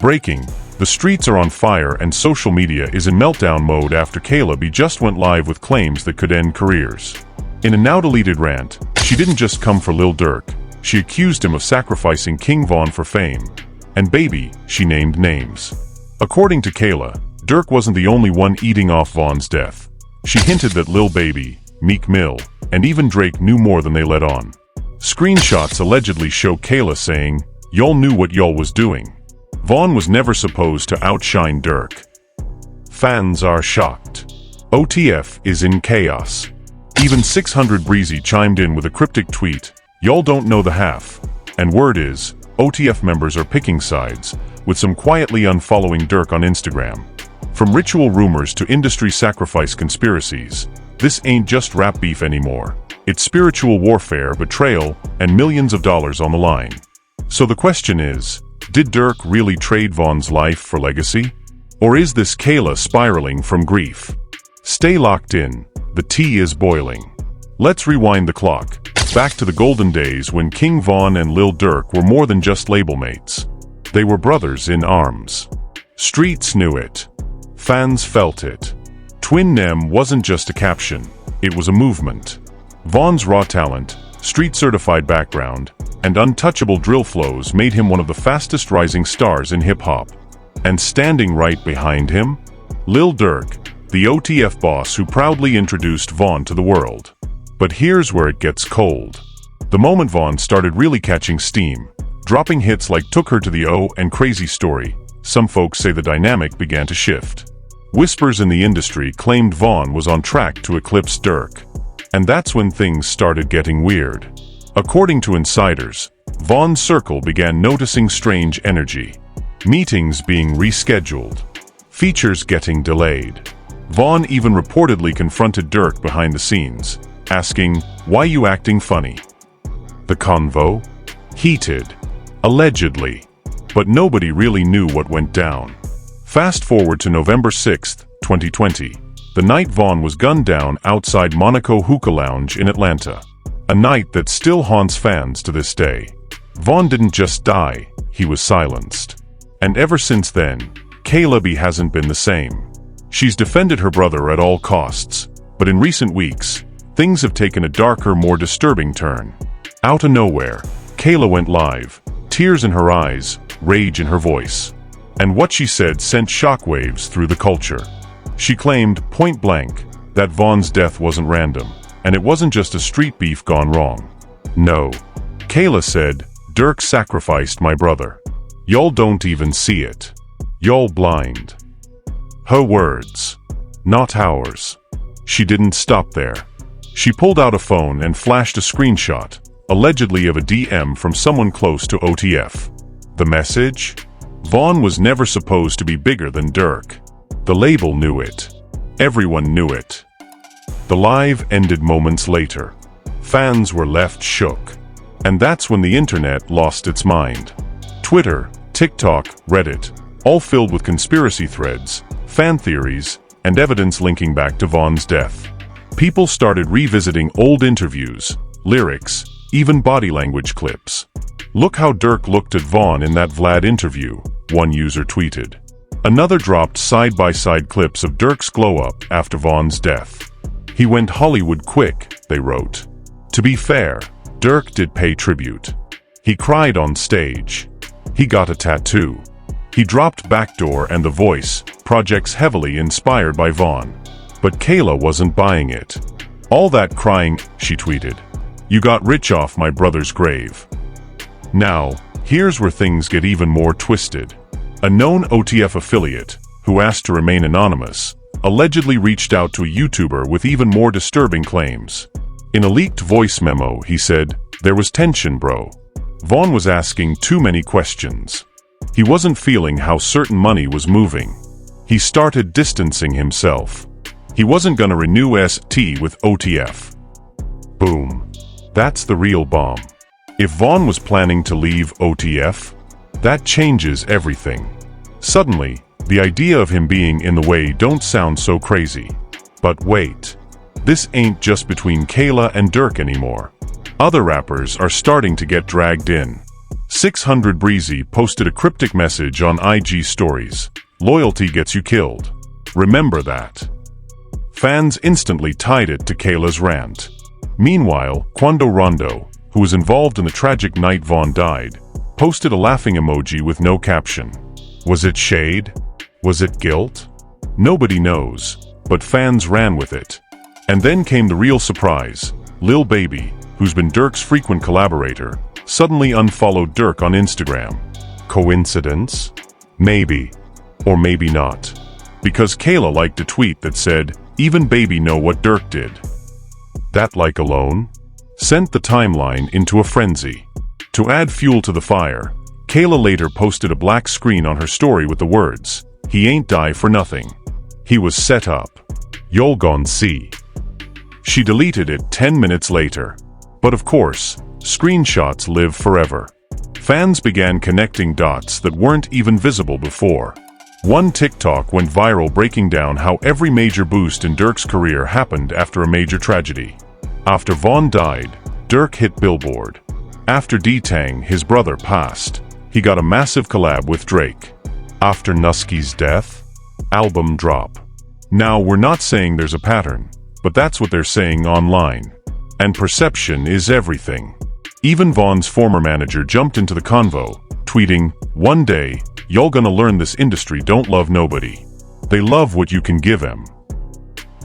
Breaking: the streets are on fire and social media is in meltdown mode after Kayla B just went live with claims that could end careers. In a now-deleted rant, she didn't just come for Lil Durk, she accused him of sacrificing King Von for fame. And baby, she named names. According to Kayla, Durk wasn't the only one eating off Von's death. She hinted that Lil Baby, Meek Mill, and even Drake knew more than they let on. Screenshots allegedly show Kayla saying, "Y'all knew what y'all was doing." Von was never supposed to outshine Durk. Fans are shocked. OTF is in chaos. Even 600 Breezy chimed in with a cryptic tweet, "Y'all don't know the half." And word is, OTF members are picking sides, with some quietly unfollowing Durk on Instagram. From ritual rumors to industry sacrifice conspiracies, this ain't just rap beef anymore. It's spiritual warfare, betrayal, and millions of dollars on the line. So the question is, did Durk really trade Von's life for legacy? Or is this Kayla spiraling from grief? Stay locked in, the tea is boiling. Let's rewind the clock, back to the golden days when King Von and Lil Durk were more than just label mates. They were brothers in arms. Streets knew it. Fans felt it. Twin Nem wasn't just a caption, it was a movement. Von's raw talent, street-certified background, and untouchable drill flows made him one of the fastest rising stars in hip-hop. And standing right behind him? Lil Durk, the OTF boss who proudly introduced Von to the world. But here's where it gets cold. The moment Von started really catching steam, dropping hits like Took Her to the O and Crazy Story, some folks say the dynamic began to shift. Whispers in the industry claimed Von was on track to eclipse Durk. And that's when things started getting weird. According to insiders, Von's circle began noticing strange energy. Meetings being rescheduled. Features getting delayed. Von even reportedly confronted Durk behind the scenes, asking, "Why you acting funny?" The convo? Heated. Allegedly. But nobody really knew what went down. Fast forward to November 6, 2020, the night Von was gunned down outside Monaco Hookah Lounge in Atlanta. A night that still haunts fans to this day. Von didn't just die, he was silenced. And ever since then, Kayla B hasn't been the same. She's defended her brother at all costs, but in recent weeks, things have taken a darker, more disturbing turn. Out of nowhere, Kayla went live, tears in her eyes, rage in her voice. And what she said sent shockwaves through the culture. She claimed, point blank, that Von's death wasn't random, and it wasn't just a street beef gone wrong. No. Kayla said, "Durk sacrificed my brother. Y'all don't even see it. Y'all blind." Her words, not ours. She didn't stop there. She pulled out a phone and flashed a screenshot, allegedly of a DM from someone close to OTF. The message? Von was never supposed to be bigger than Durk. The label knew it. Everyone knew it. The live ended moments later. Fans were left shook. And that's when the internet lost its mind. Twitter, TikTok, Reddit, all filled with conspiracy threads, fan theories, and evidence linking back to Von's death. People started revisiting old interviews, lyrics, even body language clips. "Look how Durk looked at Von in that Vlad interview," one user tweeted. Another dropped side-by-side clips of Durk's glow-up after Von's death. "He went Hollywood quick," they wrote. To be fair, Durk did pay tribute. He cried on stage. He got a tattoo. He dropped Backdoor and The Voice, projects heavily inspired by Von. But Kayla wasn't buying it. "All that crying," she tweeted. "You got rich off my brother's grave." Now, here's where things get even more twisted. A known OTF affiliate, who asked to remain anonymous, allegedly reached out to a YouTuber with even more disturbing claims. In a leaked voice memo, he said, "There was tension, bro. Von was asking too many questions. He wasn't feeling how certain money was moving. He started distancing himself. He wasn't gonna renew ST with OTF." Boom. That's the real bomb. If Von was planning to leave OTF, that changes everything. Suddenly, the idea of him being in the way don't sound so crazy. But wait. This ain't just between Kayla and Durk anymore. Other rappers are starting to get dragged in. 600 Breezy posted a cryptic message on IG stories. Loyalty gets you killed. Remember that. Fans instantly tied it to Kayla's rant. Meanwhile, Quando Rondo, who was involved in the tragic night Vaughn died, posted a laughing emoji with no caption. Was it shade? Was it guilt? Nobody knows, but fans ran with it. And then came the real surprise. Lil Baby, who's been Durk's frequent collaborator, suddenly unfollowed Durk on Instagram. Coincidence? Maybe. Or maybe not. Because Kayla liked a tweet that said, "Even Baby know what Durk did." That like alone sent the timeline into a frenzy. To add fuel to the fire, Kayla later posted a black screen on her story with the words, "He ain't die for nothing. He was set up. Y'all gon' see." She deleted it 10 minutes later. But of course, screenshots live forever. Fans began connecting dots that weren't even visible before. One TikTok went viral breaking down how every major boost in Durk's career happened after a major tragedy. After Vaughn died, Durk hit Billboard. After D-Tang, his brother, passed, he got a massive collab with Drake. After Nusky's death, album drop. Now, we're not saying there's a pattern, but that's what they're saying online. And perception is everything. Even Vaughn's former manager jumped into the convo, tweeting, "One day, y'all gonna learn this industry don't love nobody. They love what you can give them."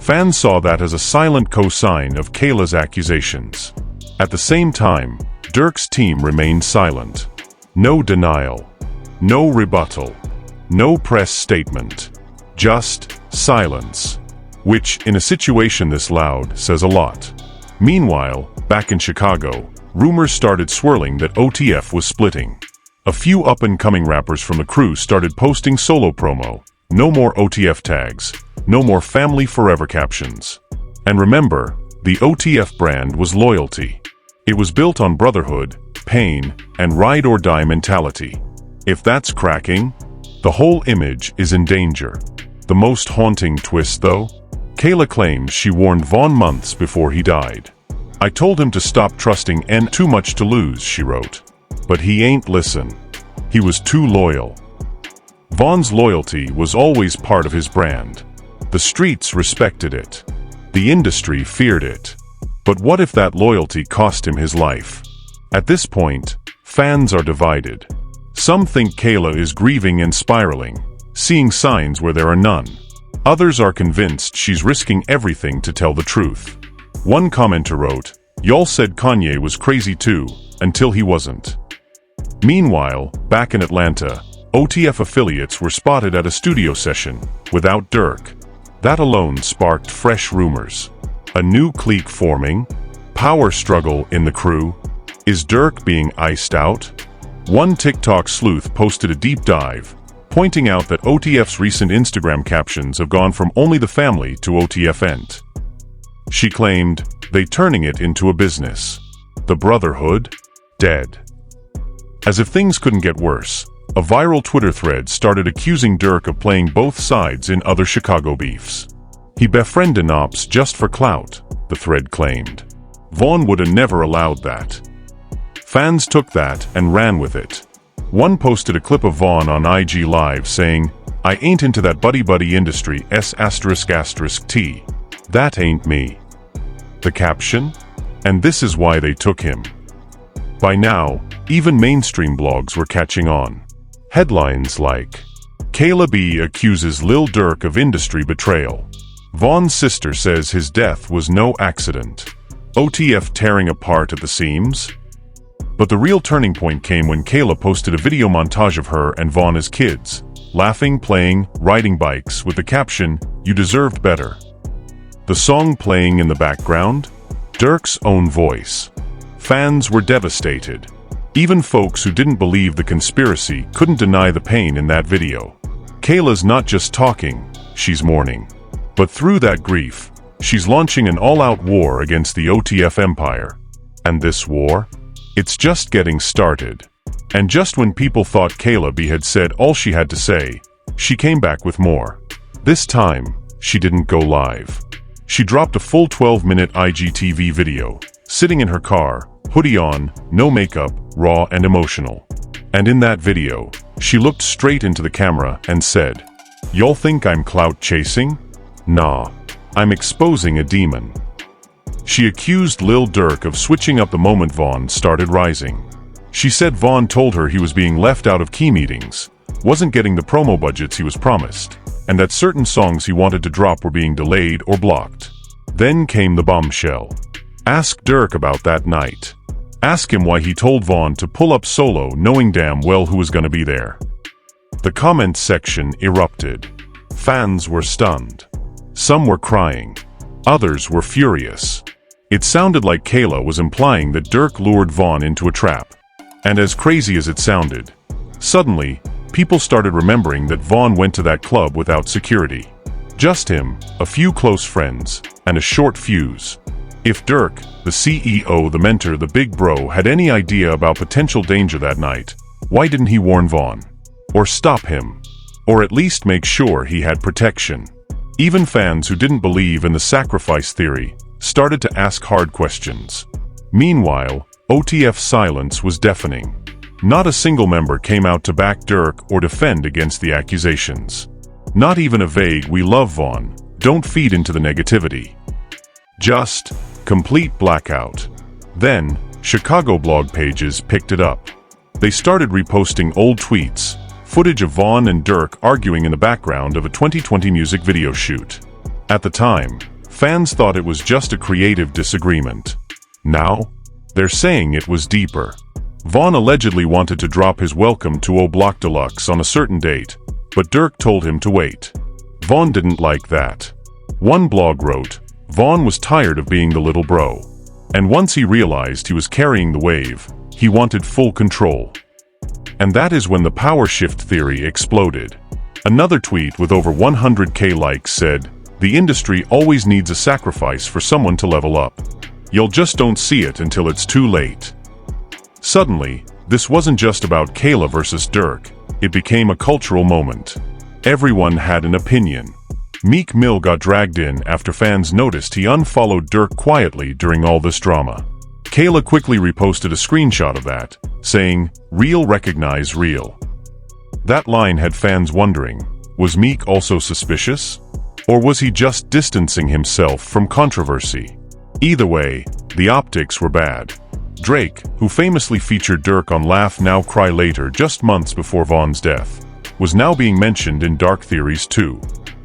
Fans saw that as a silent co-sign of Kayla's accusations. At the same time, Durk's team remained silent. No denial. No rebuttal. No press statement. Just silence. Which, in a situation this loud, says a lot. Meanwhile, back in Chicago, rumors started swirling that OTF was splitting. A few up-and-coming rappers from the crew started posting solo promo. No more OTF tags. No more family forever captions. And remember, the OTF brand was loyalty. It was built on brotherhood, pain, and ride-or-die mentality. If that's cracking, the whole image is in danger. The most haunting twist, though? Kayla claims she warned Vaughn months before he died. "I told him to stop trusting and too much to lose," she wrote. But he ain't listen. He was too loyal. Vaughn's loyalty was always part of his brand. The streets respected it. The industry feared it. But what if that loyalty cost him his life? At this point, fans are divided. Some think Kayla is grieving and spiraling, seeing signs where there are none. Others are convinced she's risking everything to tell the truth. One commenter wrote, "Y'all said Kanye was crazy too, until he wasn't." Meanwhile, back in Atlanta, OTF affiliates were spotted at a studio session, without Durk. That alone sparked fresh rumors. A new clique forming? Power struggle in the crew? Is Durk being iced out? One TikTok sleuth posted a deep dive, pointing out that OTF's recent Instagram captions have gone from only the family to OTF ent. She claimed, they turning it into a business. The brotherhood? Dead. As if things couldn't get worse, a viral Twitter thread started accusing Durk of playing both sides in other Chicago beefs. He befriended ops just for clout, the thread claimed. Vaughn would have never allowed that. Fans took that and ran with it. One posted a clip of Vaughn on IG Live saying, "I ain't into that buddy-buddy industry ***T. That ain't me." The caption? And this is why they took him. By now, even mainstream blogs were catching on. Headlines like, "Kayla B accuses Lil Durk of industry betrayal." Vaughn's sister says his death was no accident. OTF tearing apart at the seams? But the real turning point came when Kayla posted a video montage of her and Vaughn as kids, laughing, playing, riding bikes with the caption, "You deserved better." The song playing in the background? Durk's own voice. Fans were devastated. Even folks who didn't believe the conspiracy couldn't deny the pain in that video. Kayla's not just talking, she's mourning. But through that grief, she's launching an all-out war against the OTF empire. And this war? It's just getting started. And just when people thought Kayla B had said all she had to say, she came back with more. This time, she didn't go live. She dropped a full 12-minute IGTV video, sitting in her car, hoodie on, no makeup, raw and emotional. And in that video, she looked straight into the camera and said, "Y'all think I'm clout chasing? Nah, I'm exposing a demon." She accused Lil Durk of switching up the moment Vaughn started rising. She said Vaughn told her he was being left out of key meetings, wasn't getting the promo budgets he was promised, and that certain songs he wanted to drop were being delayed or blocked. Then came the bombshell. Ask Durk about that night. Ask him why he told Vaughn to pull up solo knowing damn well who was gonna be there. The comments section erupted. Fans were stunned. Some were crying. Others were furious. It sounded like Kayla was implying that Durk lured Vaughn into a trap. And as crazy as it sounded, suddenly, people started remembering that Vaughn went to that club without security. Just him, a few close friends, and a short fuse. If Durk, the CEO, the mentor, the big bro, had any idea about potential danger that night, why didn't he warn Vaughn? Or stop him? Or at least make sure he had protection? Even fans who didn't believe in the sacrifice theory started to ask hard questions. Meanwhile, OTF's silence was deafening. Not a single member came out to back Durk or defend against the accusations. Not even a vague "we love Vaughn, don't feed into the negativity." Just complete blackout. Then, Chicago blog pages picked it up. They started reposting old tweets, footage of Vaughn and Durk arguing in the background of a 2020 music video shoot. At the time, fans thought it was just a creative disagreement. Now, they're saying it was deeper. Vaughn allegedly wanted to drop his Welcome to O Block Deluxe on a certain date, but Durk told him to wait. Vaughn didn't like that. One blog wrote, Vaughn was tired of being the little bro. And once he realized he was carrying the wave, he wanted full control. And that is when the power shift theory exploded. Another tweet with over 100K likes said, "The industry always needs a sacrifice for someone to level up. You'll just don't see it until it's too late." Suddenly, this wasn't just about Kayla versus Durk, it became a cultural moment. Everyone had an opinion. Meek Mill got dragged in after fans noticed he unfollowed Durk quietly during all this drama. Kayla quickly reposted a screenshot of that, saying, "Real recognize real." That line had fans wondering, was Meek also suspicious? Or was he just distancing himself from controversy? Either way, the optics were bad. Drake, who famously featured Durk on Laugh Now Cry Later just months before Vaughn's death, was now being mentioned in dark theories too.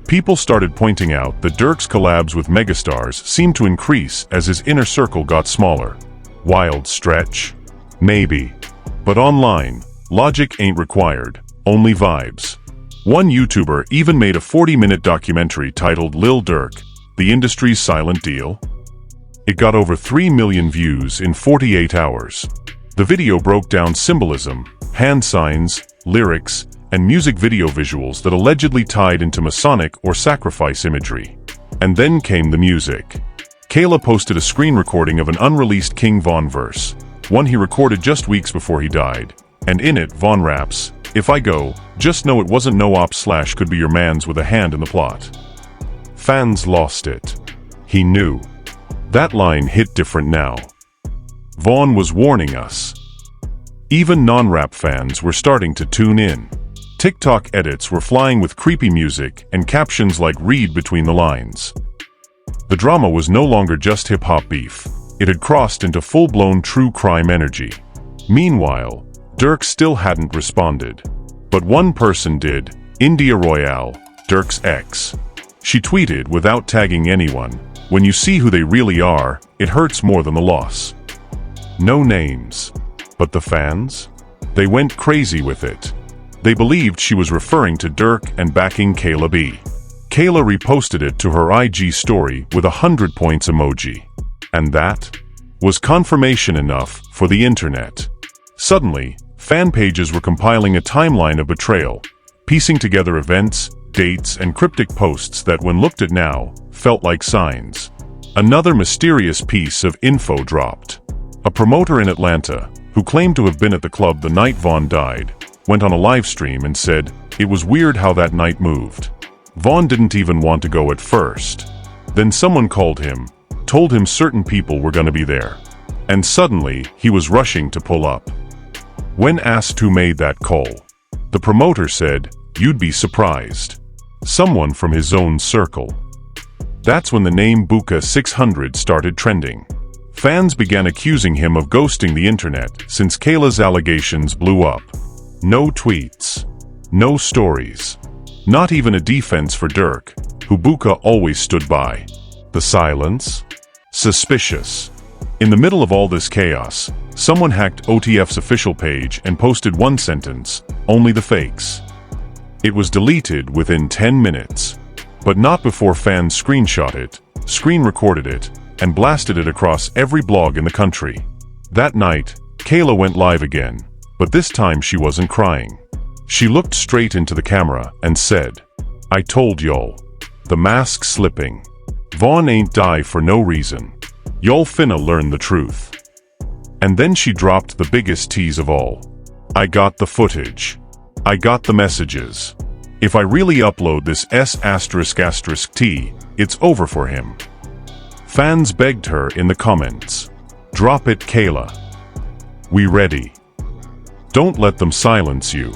People started pointing out that Durk's collabs with megastars seemed to increase as his inner circle got smaller. Wild stretch? Maybe. But online, logic ain't required, only vibes. One YouTuber even made a 40-minute documentary titled Lil Durk, The Industry's Silent Deal. It got over 3 million views in 48 hours. The video broke down symbolism, hand signs, lyrics, and music video visuals that allegedly tied into Masonic or sacrifice imagery. And then came the music. Kayla posted a screen recording of an unreleased King Von verse, one he recorded just weeks before he died, and in it Von raps, "If I go, just know it wasn't no ops / could be your mans with a hand in the plot." Fans lost it. He knew. That line hit different now. Vaughn was warning us. Even non-rap fans were starting to tune in. TikTok edits were flying with creepy music and captions like "read between the lines." The drama was no longer just hip-hop beef. It had crossed into full-blown true crime energy. Meanwhile, Durk still hadn't responded. But one person did, India Royale, Durk's ex. She tweeted without tagging anyone, "When you see who they really are, it hurts more than the loss." No names. But the fans? They went crazy with it. They believed she was referring to Durk and backing Kayla B. Kayla reposted it to her IG story with a 100 points emoji. And that was confirmation enough for the internet. Suddenly, fan pages were compiling a timeline of betrayal, piecing together events, dates, and cryptic posts that, when looked at now, felt like signs. Another mysterious piece of info dropped. A promoter in Atlanta, who claimed to have been at the club the night Vaughn died, went on a live stream and said, "It was weird how that night moved. Vaughn didn't even want to go at first. Then someone called him, told him certain people were gonna be there. And suddenly, he was rushing to pull up." When asked who made that call, the promoter said, "You'd be surprised. Someone from his own circle." That's when the name Buka600 started trending. Fans began accusing him of ghosting the internet since Kayla's allegations blew up. No tweets. No stories. Not even a defense for Durk, who Buka always stood by. The silence? Suspicious. In the middle of all this chaos, someone hacked OTF's official page and posted one sentence, "Only the fakes." It was deleted within 10 minutes. But not before fans screenshot it, screen recorded it, and blasted it across every blog in the country. That night, Kayla went live again, but this time she wasn't crying. She looked straight into the camera and said, "I told y'all. The mask slipping. Vaughn ain't die for no reason. Y'all finna learn the truth." And then she dropped the biggest tease of all. "I got the footage. I got the messages. If I really upload this S***T, it's over for him." Fans begged her in the comments, "Drop it, Kayla. We ready. Don't let them silence you."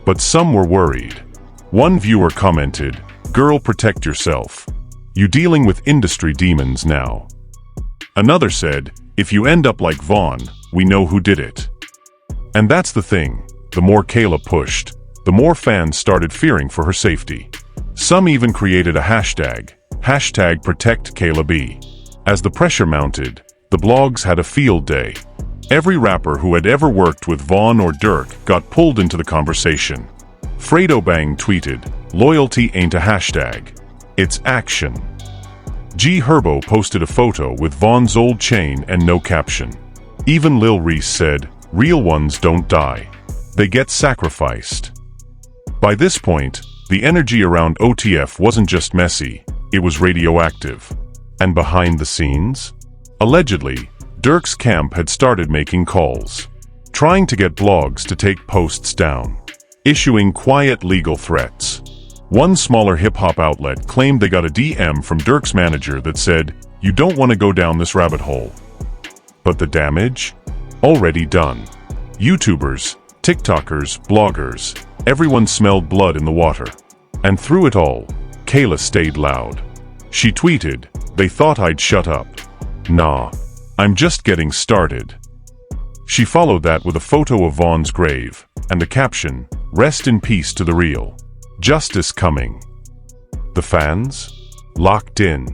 But some were worried. One viewer commented, "Girl, protect yourself. You dealing with industry demons now." Another said, "If you end up like Vaughn, we know who did it." And that's the thing, the more Kayla pushed, the more fans started fearing for her safety. Some even created a hashtag Protect Kayla B. As the pressure mounted, the blogs had a field day. Every rapper who had ever worked with Vaughn or Durk got pulled into the conversation. Fredo Bang tweeted, "Loyalty ain't a hashtag. It's action." G Herbo posted a photo with Vaughn's old chain and no caption. Even Lil Reese said, "Real ones don't die. They get sacrificed." By this point, the energy around OTF wasn't just messy, it was radioactive. And behind the scenes? Allegedly, Durk's camp had started making calls, trying to get blogs to take posts down, issuing quiet legal threats. One smaller hip-hop outlet claimed they got a DM from Durk's manager that said, "You don't want to go down this rabbit hole." But the damage? Already done. YouTubers, TikTokers, bloggers, everyone smelled blood in the water. And through it all, Kayla stayed loud. She tweeted, "They thought I'd shut up. Nah, I'm just getting started." She followed that with a photo of Vaughn's grave, and the caption, "Rest in peace to the real. Justice coming." The fans? Locked in.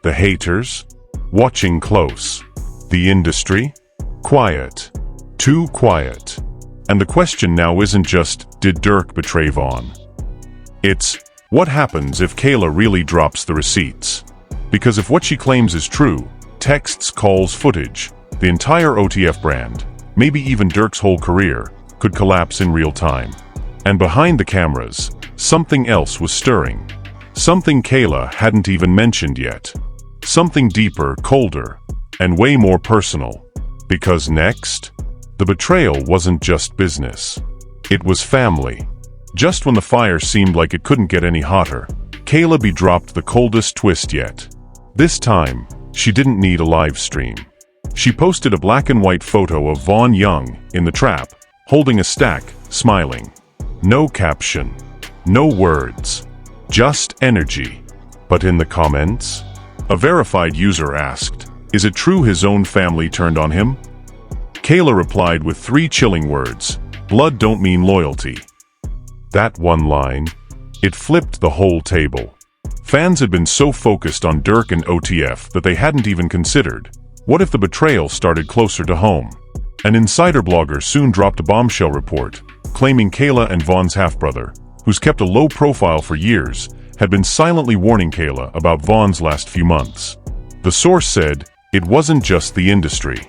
The haters? Watching close. The industry? Quiet. Too quiet. And the question now isn't just, did Durk betray Vaughn? It's, what happens if Kayla really drops the receipts? Because if what she claims is true, texts, calls, footage, the entire OTF brand, maybe even Durk's whole career, could collapse in real time. And behind the cameras, something else was stirring. Something Kayla hadn't even mentioned yet. Something deeper, colder, and way more personal. Because next, the betrayal wasn't just business. It was family. Just when the fire seemed like it couldn't get any hotter, Kayla B dropped the coldest twist yet. This time, she didn't need a live stream. She posted a black and white photo of Vaughn Young in the trap, holding a stack, smiling. No caption. No words. Just energy. But in the comments, a verified user asked, "Is it true his own family turned on him?" Kayla replied with 3 chilling words, "Blood don't mean loyalty." That one line, it flipped the whole table. Fans had been so focused on Durk and OTF that they hadn't even considered, what if the betrayal started closer to home? An insider blogger soon dropped a bombshell report, claiming Kayla and Vaughn's half-brother, who's kept a low profile for years, had been silently warning Kayla about Vaughn's last few months. The source said, it wasn't just the industry.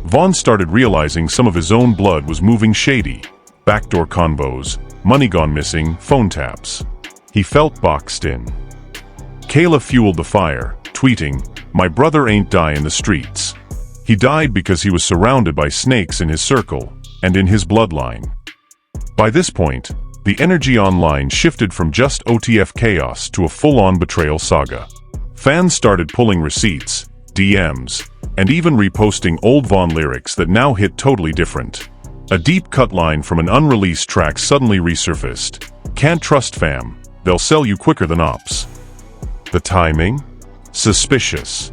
Vaughn started realizing some of his own blood was moving shady. Backdoor convos, money gone missing, phone taps. He felt boxed in. Kayla fueled the fire, tweeting, "My brother ain't die in the streets. He died because he was surrounded by snakes in his circle, and in his bloodline." By this point, the energy online shifted from just OTF chaos to a full-on betrayal saga. Fans started pulling receipts, DMs, and even reposting old Vaughn lyrics that now hit totally different. A deep-cut line from an unreleased track suddenly resurfaced. Can't trust fam, they'll sell you quicker than ops. The timing? Suspicious.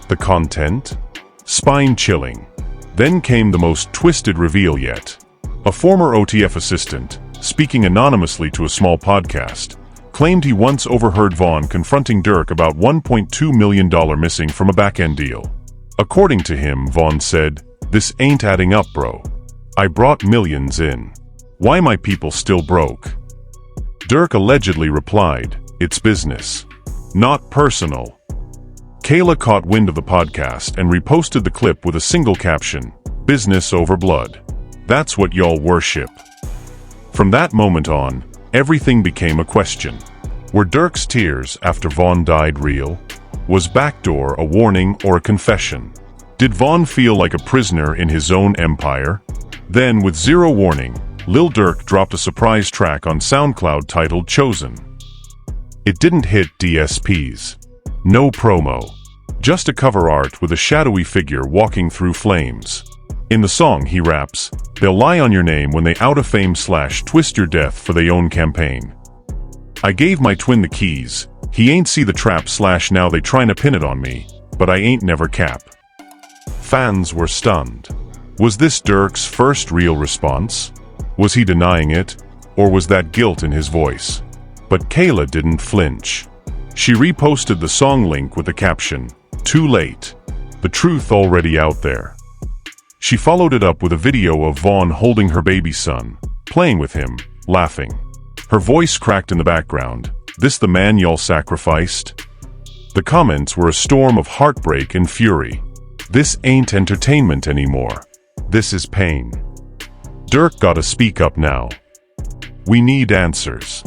The content? Spine-chilling. Then came the most twisted reveal yet. A former OTF assistant, speaking anonymously to a small podcast, claimed he once overheard Vaughn confronting Durk about $1.2 million missing from a back-end deal. According to him, Vaughn said, "This ain't adding up, bro. I brought millions in. Why my people still broke?" Durk allegedly replied, "It's business. Not personal." Kayla caught wind of the podcast and reposted the clip with a single caption, "Business over blood. That's what y'all worship." From that moment on, everything became a question. Were Durk's tears after Vaughn died real? Was backdoor a warning or a confession? Did Vaughn feel like a prisoner in his own empire? Then, with zero warning, Lil Durk dropped a surprise track on SoundCloud titled Chosen. It didn't hit DSPs. No promo. Just a cover art with a shadowy figure walking through flames. In the song, he raps, "They'll lie on your name when they out of fame / twist your death for their own campaign. I gave my twin the keys, he ain't see the trap / now they tryna pin it on me, but I ain't never cap." Fans were stunned. Was this Durk's first real response? Was he denying it, or was that guilt in his voice? But Kayla didn't flinch. She reposted the song link with the caption, "Too late. The truth already out there." She followed it up with a video of Vaughn holding her baby son, playing with him, laughing. Her voice cracked in the background. "This the man y'all sacrificed?" The comments were a storm of heartbreak and fury. "This ain't entertainment anymore. This is pain. Durk gotta speak up now. We need answers."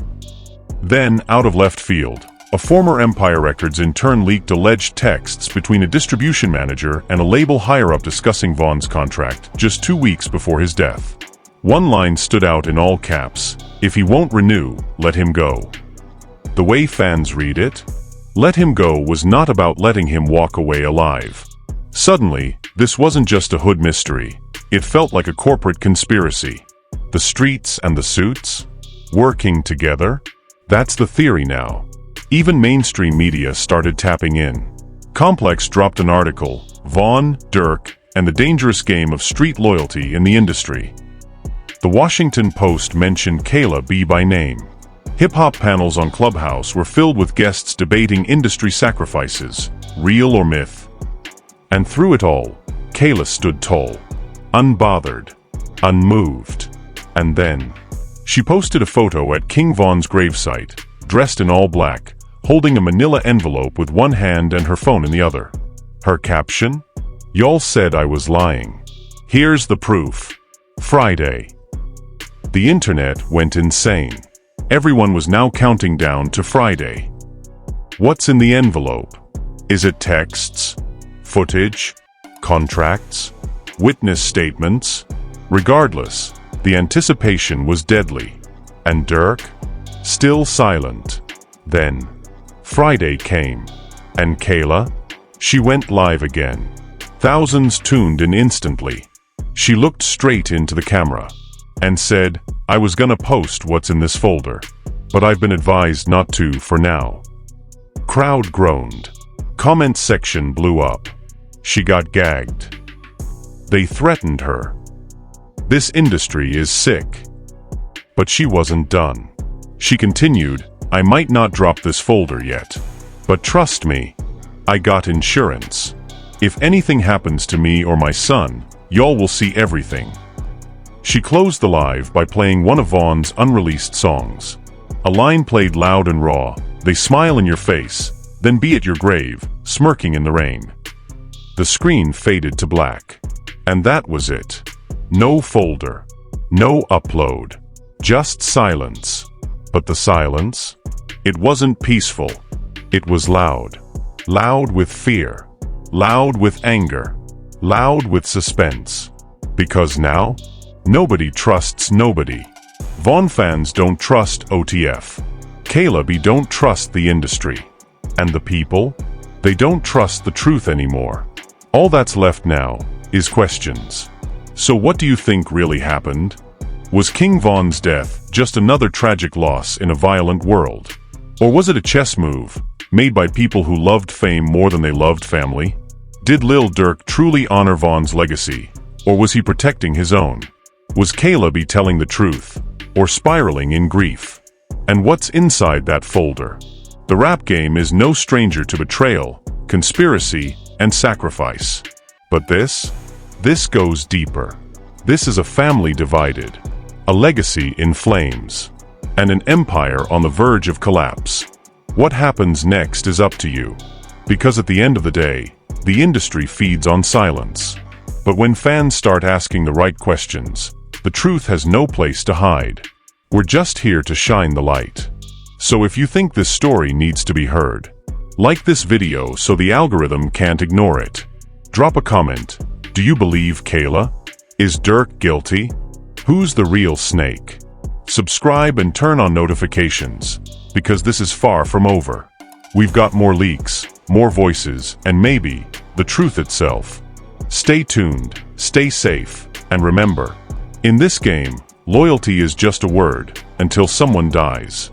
Then, out of left field, a former Empire Records intern leaked alleged texts between a distribution manager and a label higher-up discussing Vaughn's contract just 2 weeks before his death. One line stood out in all caps, "If he won't renew, let him go." The way fans read it, "let him go" was not about letting him walk away alive. Suddenly, this wasn't just a hood mystery. It felt like a corporate conspiracy. The streets and the suits? Working together? That's the theory now. Even mainstream media started tapping in. Complex dropped an article, "Vaughn, Durk, and the Dangerous Game of Street Loyalty in the Industry." The Washington Post mentioned Kayla B by name. Hip-hop panels on Clubhouse were filled with guests debating industry sacrifices, real or myth. And through it all, Kayla stood tall, unbothered, unmoved. And then, she posted a photo at King Von's gravesite, dressed in all black, holding a manila envelope with one hand and her phone in the other. Her caption? "Y'all said I was lying. Here's the proof. Friday." The internet went insane. Everyone was now counting down to Friday. What's in the envelope? Is it texts? Footage? Contracts? Witness statements? Regardless, the anticipation was deadly. And Durk? Still silent. Then, Friday came. And Kayla? She went live again. Thousands tuned in instantly. She looked straight into the camera and said, "I was gonna post what's in this folder, but I've been advised not to for now." Crowd groaned. Comment section blew up. She got gagged. They threatened her. This industry is sick. But she wasn't done. She continued, "I might not drop this folder yet, but trust me, I got insurance. If anything happens to me or my son, y'all will see everything." She closed the live by playing one of Vaughn's unreleased songs. A line played loud and raw, "They smile in your face, then be at your grave, smirking in the rain." The screen faded to black. And that was it. No folder. No upload. Just silence. But the silence? It wasn't peaceful. It was loud. Loud with fear. Loud with anger. Loud with suspense. Because now, nobody trusts nobody. Vaughn fans don't trust OTF. Kayla B don't trust the industry. And the people? They don't trust the truth anymore. All that's left now is questions. So what do you think really happened? Was King Von's death just another tragic loss in a violent world? Or was it a chess move, made by people who loved fame more than they loved family? Did Lil Durk truly honor Von's legacy, or was he protecting his own? Was Kayla B telling the truth, or spiraling in grief? And what's inside that folder? The rap game is no stranger to betrayal, conspiracy, and sacrifice. But this goes deeper. This is a family divided, a legacy in flames, and an empire on the verge of collapse. What happens next is up to you. Because at the end of the day, the industry feeds on silence. But when fans start asking the right questions, the truth has no place to hide. We're just here to shine the light. So if you think this story needs to be heard, like this video so the algorithm can't ignore it. Drop a comment. Do you believe Kayla? Is Durk guilty? Who's the real snake? Subscribe and turn on notifications, because this is far from over. We've got more leaks, more voices, and maybe the truth itself. Stay tuned, stay safe, and remember, in this game, loyalty is just a word until someone dies.